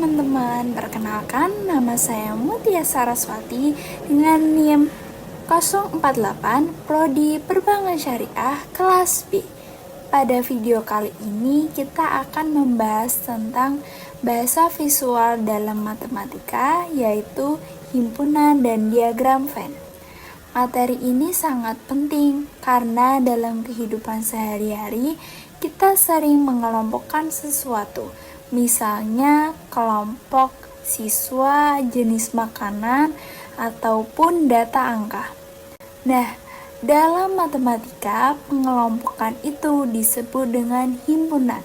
teman-teman, perkenalkan nama saya Mutia Saraswati dengan NIM 048 Prodi Perbankan Syariah kelas B. Pada video kali ini kita akan membahas tentang bahasa visual dalam matematika, yaitu himpunan dan diagram Venn. Materi ini sangat penting karena dalam kehidupan sehari-hari kita sering mengelompokkan sesuatu. Misalnya kelompok siswa, jenis makanan, ataupun data angka. Nah, dalam matematika, pengelompokan itu disebut dengan himpunan.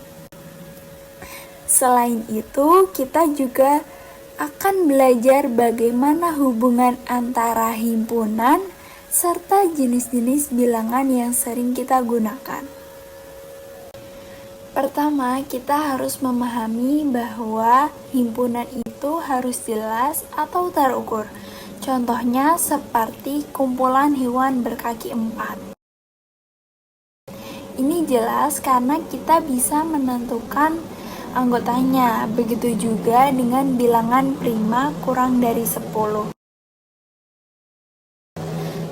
Selain itu, kita juga akan belajar bagaimana hubungan antara himpunan serta jenis-jenis bilangan yang sering kita gunakan. Pertama, kita harus memahami bahwa himpunan itu harus jelas atau terukur. Contohnya seperti kumpulan hewan berkaki 4. Ini jelas karena kita bisa menentukan anggotanya. Begitu juga dengan bilangan prima kurang dari 10.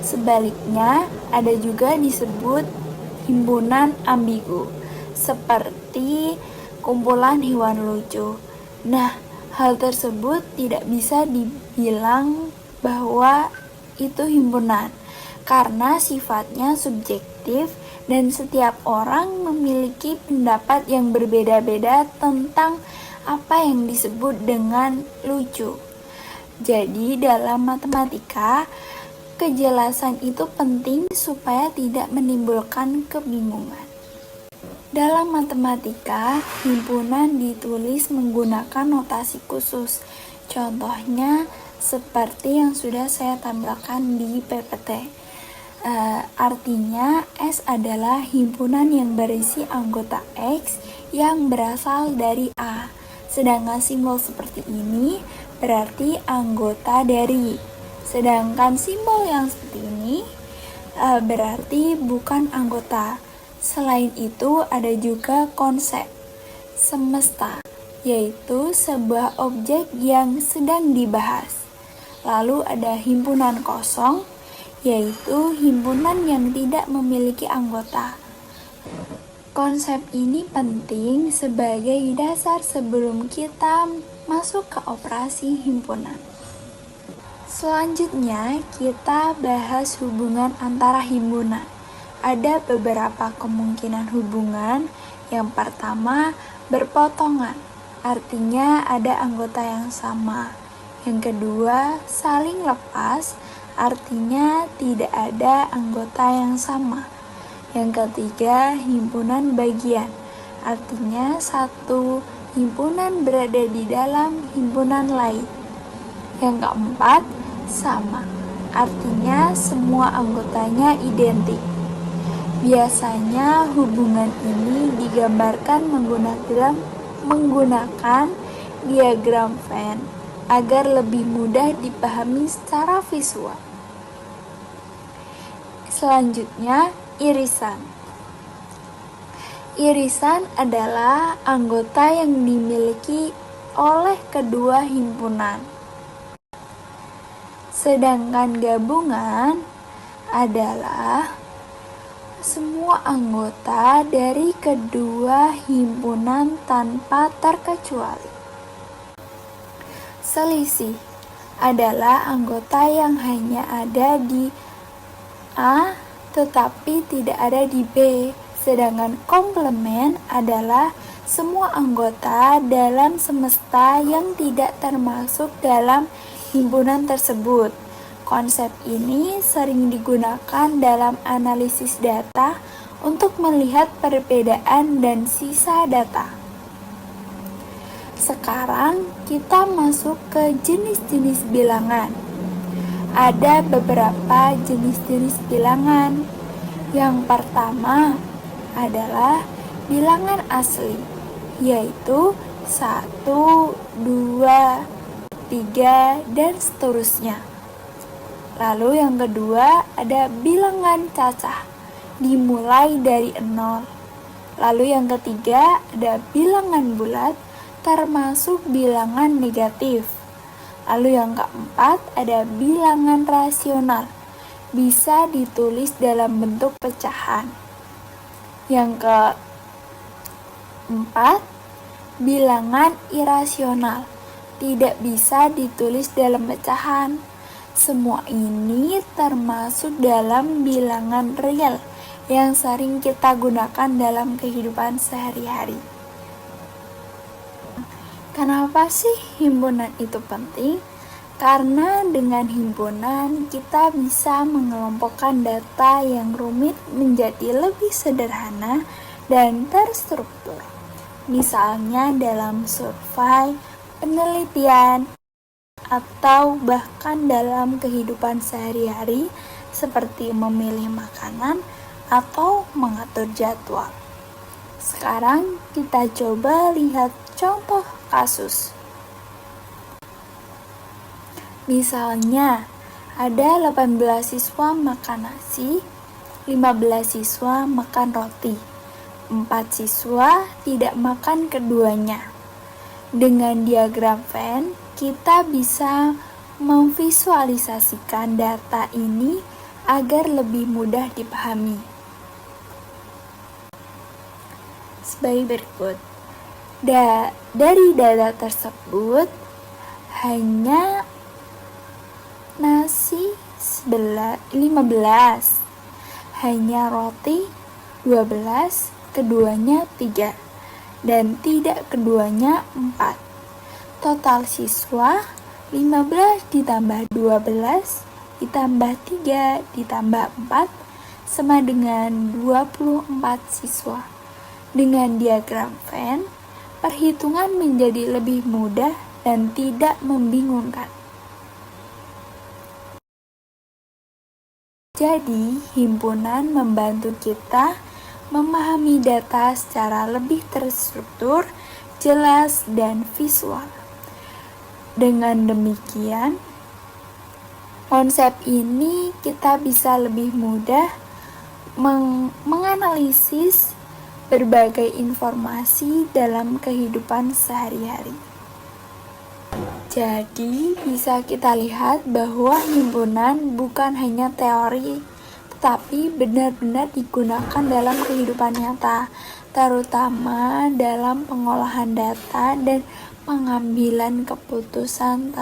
Sebaliknya, ada juga disebut himpunan ambigu, seperti kumpulan hewan lucu. Nah, hal tersebut tidak bisa dibilang bahwa itu himpunan, karena sifatnya subjektif dan setiap orang memiliki pendapat yang berbeda-beda tentang apa yang disebut dengan lucu. Jadi, dalam matematika, kejelasan itu penting supaya tidak menimbulkan kebingungan. Dalam matematika, himpunan ditulis menggunakan notasi khusus. Contohnya seperti yang sudah saya tampilkan di PPT. Artinya, S adalah himpunan yang berisi anggota X yang berasal dari A. Sedangkan simbol seperti ini berarti anggota dari. Sedangkan simbol yang seperti ini berarti bukan anggota. Selain itu, ada juga konsep semesta, yaitu sebuah objek yang sedang dibahas. Lalu ada himpunan kosong, yaitu himpunan yang tidak memiliki anggota. Konsep ini penting sebagai dasar sebelum kita masuk ke operasi himpunan. Selanjutnya, kita bahas hubungan antara himpunan. Ada beberapa kemungkinan hubungan. Yang pertama, berpotongan, artinya ada anggota yang sama. Yang kedua, saling lepas, artinya tidak ada anggota yang sama. Yang ketiga, himpunan bagian, artinya satu himpunan berada di dalam himpunan lain. Yang keempat, sama, artinya semua anggotanya identik. Biasanya hubungan ini digambarkan menggunakan diagram Venn agar lebih mudah dipahami secara visual. Selanjutnya, irisan. Irisan adalah anggota yang dimiliki oleh kedua himpunan. Sedangkan gabungan adalah semua anggota dari kedua himpunan tanpa terkecuali. Selisih adalah anggota yang hanya ada di A tetapi tidak ada di B. Sedangkan komplement adalah semua anggota dalam semesta yang tidak termasuk dalam himpunan tersebut. Konsep ini sering digunakan dalam analisis data untuk melihat perbedaan dan sisa data. Sekarang kita masuk ke jenis-jenis bilangan. Ada beberapa jenis-jenis bilangan. Yang pertama adalah bilangan asli, yaitu 1, 2, 3, dan seterusnya. Lalu yang kedua ada bilangan cacah, dimulai dari 0. Lalu yang ketiga ada bilangan bulat, termasuk bilangan negatif. Lalu yang keempat ada bilangan rasional, bisa ditulis dalam bentuk pecahan. Yang keempat, bilangan irasional, tidak bisa ditulis dalam pecahan. Semua ini termasuk dalam bilangan real yang sering kita gunakan dalam kehidupan sehari-hari. Kenapa sih himpunan itu penting? Karena dengan himpunan kita bisa mengelompokkan data yang rumit menjadi lebih sederhana dan terstruktur. Misalnya dalam survei, penelitian, atau bahkan dalam kehidupan sehari-hari seperti memilih makanan atau mengatur jadwal. Sekarang kita coba lihat contoh kasus. Misalnya, ada 18 siswa makan nasi, 15 siswa makan roti, 4 siswa tidak makan keduanya. Dengan diagram Venn, kita bisa memvisualisasikan data ini agar lebih mudah dipahami. Sebagai berikut. Dari data tersebut, hanya nasi 15, hanya roti 12, keduanya 3, dan tidak keduanya 4. Total siswa 15 ditambah 12 ditambah 3 ditambah 4 sama dengan 24 siswa. Dengan diagram Venn, perhitungan menjadi lebih mudah dan tidak membingungkan. Jadi, himpunan membantu kita memahami data secara lebih terstruktur, jelas, dan visual. Dengan demikian, konsep ini kita bisa lebih mudah menganalisis berbagai informasi dalam kehidupan sehari-hari. Jadi, bisa kita lihat bahwa himpunan bukan hanya teori, tetapi benar-benar digunakan dalam kehidupan nyata, terutama dalam pengolahan data dan pengambilan keputusan